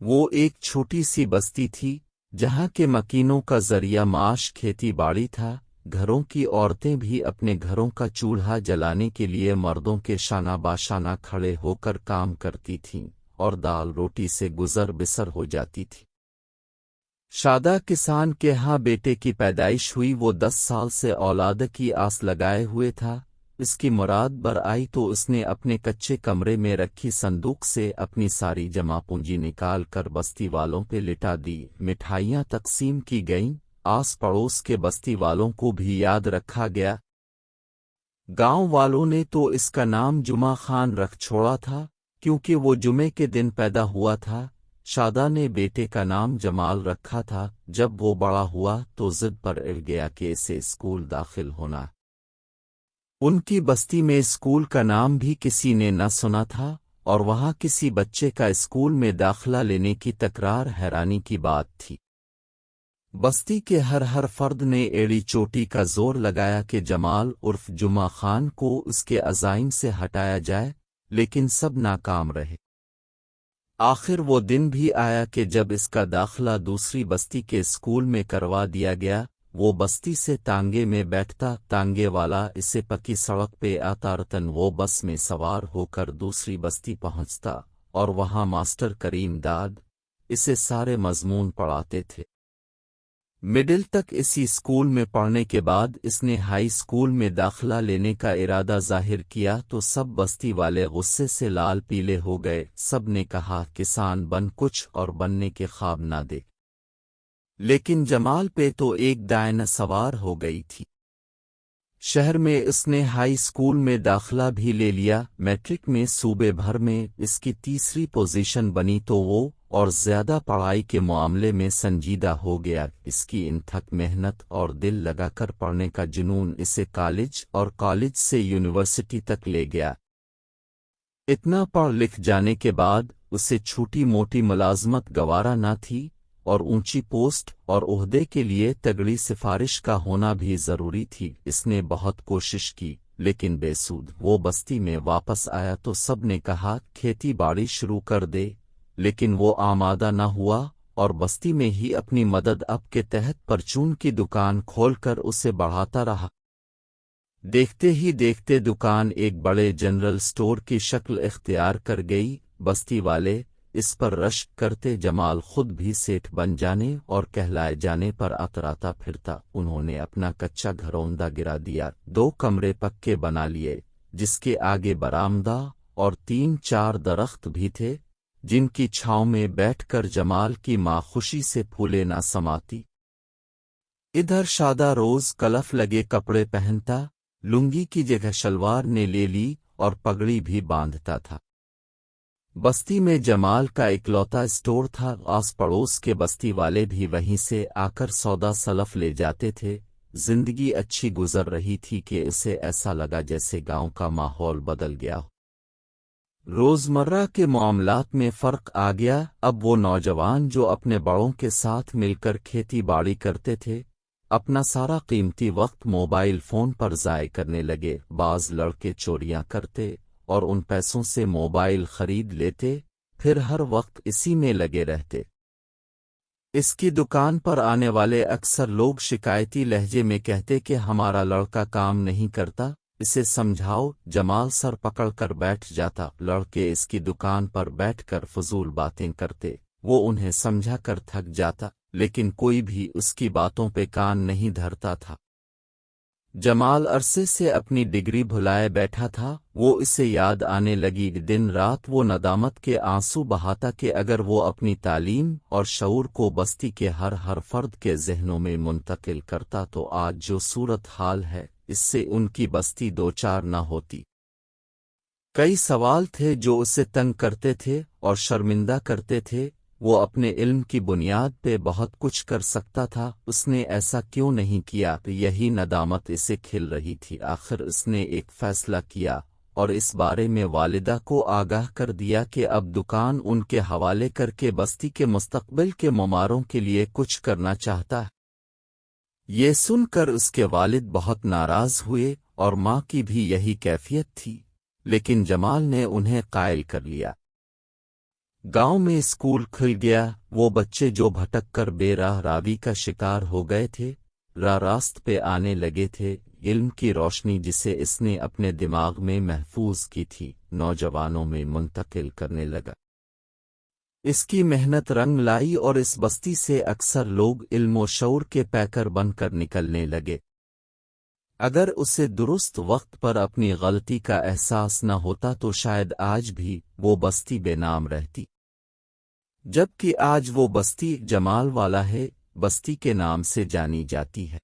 وہ ایک چھوٹی سی بستی تھی جہاں کے مکینوں کا ذریعہ معاش کھیتی باڑی تھا۔ گھروں کی عورتیں بھی اپنے گھروں کا چولہا جلانے کے لیے مردوں کے شانہ باشانہ کھڑے ہو کر کام کرتی تھیں اور دال روٹی سے گزر بسر ہو جاتی تھی۔ شادہ کسان کے ہاں بیٹے کی پیدائش ہوئی۔ وہ 10 سال سے اولاد کی آس لگائے ہوئے تھا۔ اس کی مراد بر آئی تو اس نے اپنے کچے کمرے میں رکھی صندوق سے اپنی ساری جمع پونجی نکال کر بستی والوں پہ لٹا دی۔ مٹھائیاں تقسیم کی گئیں، آس پڑوس کے بستی والوں کو بھی یاد رکھا گیا۔ گاؤں والوں نے تو اس کا نام جمعہ خان رکھ چھوڑا تھا کیونکہ وہ جمعے کے دن پیدا ہوا تھا۔ شادہ نے بیٹے کا نام جمال رکھا تھا۔ جب وہ بڑا ہوا تو ضد پر اڑ گیا کہ اسے اسکول داخل ہونا۔ ان کی بستی میں اسکول کا نام بھی کسی نے نہ سنا تھا اور وہاں کسی بچے کا اسکول میں داخلہ لینے کی تکرار حیرانی کی بات تھی۔ بستی کے ہر فرد نے ایڑی چوٹی کا زور لگایا کہ جمال عرف جمعہ خان کو اس کے عزائم سے ہٹایا جائے، لیکن سب ناکام رہے۔ آخر وہ دن بھی آیا کہ جب اس کا داخلہ دوسری بستی کے اسکول میں کروا دیا گیا۔ وہ بستی سے تانگے میں بیٹھتا، تانگے والا اسے پکی سڑک پہ آتا، رتن وہ بس میں سوار ہو کر دوسری بستی پہنچتا اور وہاں ماسٹر کریم داد اسے سارے مضمون پڑھاتے تھے۔ مڈل تک اسی اسکول میں پڑھنے کے بعد اس نے ہائی اسکول میں داخلہ لینے کا ارادہ ظاہر کیا تو سب بستی والے غصے سے لال پیلے ہو گئے۔ سب نے کہا کسان بن کچھ اور بننے کے خواب نہ دے، لیکن جمال پہ تو ایک دائیں سوار ہو گئی تھی۔ شہر میں اس نے ہائی اسکول میں داخلہ بھی لے لیا۔ میٹرک میں صوبے بھر میں اس کی تیسری پوزیشن بنی تو وہ اور زیادہ پڑھائی کے معاملے میں سنجیدہ ہو گیا۔ اس کی انتھک محنت اور دل لگا کر پڑھنے کا جنون اسے کالج اور کالج سے یونیورسٹی تک لے گیا۔ اتنا پڑھ لکھ جانے کے بعد اسے چھوٹی موٹی ملازمت گوارا نہ تھی اور اونچی پوسٹ اور عہدے کے لیے تگڑی سفارش کا ہونا بھی ضروری تھی۔ اس نے بہت کوشش کی لیکن بے سود۔ وہ بستی میں واپس آیا تو سب نے کہا کھیتی باڑی شروع کر دے، لیکن وہ آمادہ نہ ہوا اور بستی میں ہی اپنی مدد اب کے تحت پرچون کی دکان کھول کر اسے بڑھاتا رہا۔ دیکھتے ہی دیکھتے دکان ایک بڑے جنرل سٹور کی شکل اختیار کر گئی۔ بستی والے اس پر رشک کرتے، جمال خود بھی سیٹھ بن جانے اور کہلائے جانے پر اتراتا پھرتا۔ انہوں نے اپنا کچا گھروندہ گرا دیا، 2 کمرے پکے بنا لیے جس کے آگے برآمدہ اور 3-4 درخت بھی تھے جن کی چھاؤں میں بیٹھ کر جمال کی ماں خوشی سے پھولے نہ سماتی۔ ادھر شادہ روز کلف لگے کپڑے پہنتا، لنگی کی جگہ شلوار نے لے لی اور پگڑی بھی باندھتا تھا۔ بستی میں جمال کا اکلوتا اسٹور تھا۔ آس پڑوس کے بستی والے بھی وہیں سے آ کر سودا سلف لے جاتے تھے۔ زندگی اچھی گزر رہی تھی کہ اسے ایسا لگا جیسے گاؤں کا ماحول بدل گیا ہو۔ روزمرہ کے معاملات میں فرق آ گیا۔ اب وہ نوجوان جو اپنے بڑوں کے ساتھ مل کر کھیتی باڑی کرتے تھے اپنا سارا قیمتی وقت موبائل فون پر ضائع کرنے لگے۔ بعض لڑکے چوریاں کرتے اور ان پیسوں سے موبائل خرید لیتے، پھر ہر وقت اسی میں لگے رہتے۔ اس کی دکان پر آنے والے اکثر لوگ شکایتی لہجے میں کہتے کہ ہمارا لڑکا کام نہیں کرتا، اسے سمجھاؤ۔ جمال سر پکڑ کر بیٹھ جاتا۔ لڑکے اس کی دکان پر بیٹھ کر فضول باتیں کرتے، وہ انہیں سمجھا کر تھک جاتا لیکن کوئی بھی اس کی باتوں پہ کان نہیں دھرتا تھا۔ جمال عرصے سے اپنی ڈگری بھلائے بیٹھا تھا۔ وہ اسے یاد آنے لگی۔ دن رات وہ ندامت کے آنسو بہاتا کہ اگر وہ اپنی تعلیم اور شعور کو بستی کے ہر فرد کے ذہنوں میں منتقل کرتا تو آج جو صورت حال ہے اس سے ان کی بستی دوچار نہ ہوتی۔ کئی سوال تھے جو اسے تنگ کرتے تھے اور شرمندہ کرتے تھے۔ وہ اپنے علم کی بنیاد پہ بہت کچھ کر سکتا تھا، اس نے ایسا کیوں نہیں کیا؟ یہی ندامت اسے کھل رہی تھی۔ آخر اس نے ایک فیصلہ کیا اور اس بارے میں والدہ کو آگاہ کر دیا کہ اب دکان ان کے حوالے کر کے بستی کے مستقبل کے مماروں کے لیے کچھ کرنا چاہتا ہے۔ یہ سن کر اس کے والد بہت ناراض ہوئے اور ماں کی بھی یہی کیفیت تھی، لیکن جمال نے انہیں قائل کر لیا۔ گاؤں میں اسکول کھل گیا، وہ بچے جو بھٹک کر بے راہ راوی کا شکار ہو گئے تھے، راست پہ آنے لگے تھے۔ علم کی روشنی جسے اس نے اپنے دماغ میں محفوظ کی تھی، نوجوانوں میں منتقل کرنے لگا۔ اس کی محنت رنگ لائی اور اس بستی سے اکثر لوگ علم و شعور کے پیکر بن کر نکلنے لگے۔ اگر اسے درست وقت پر اپنی غلطی کا احساس نہ ہوتا تو شاید آج بھی وہ بستی بے نام رہتی، جبکہ آج وہ بستی جمال والا ہے، بستی کے نام سے جانی جاتی ہے۔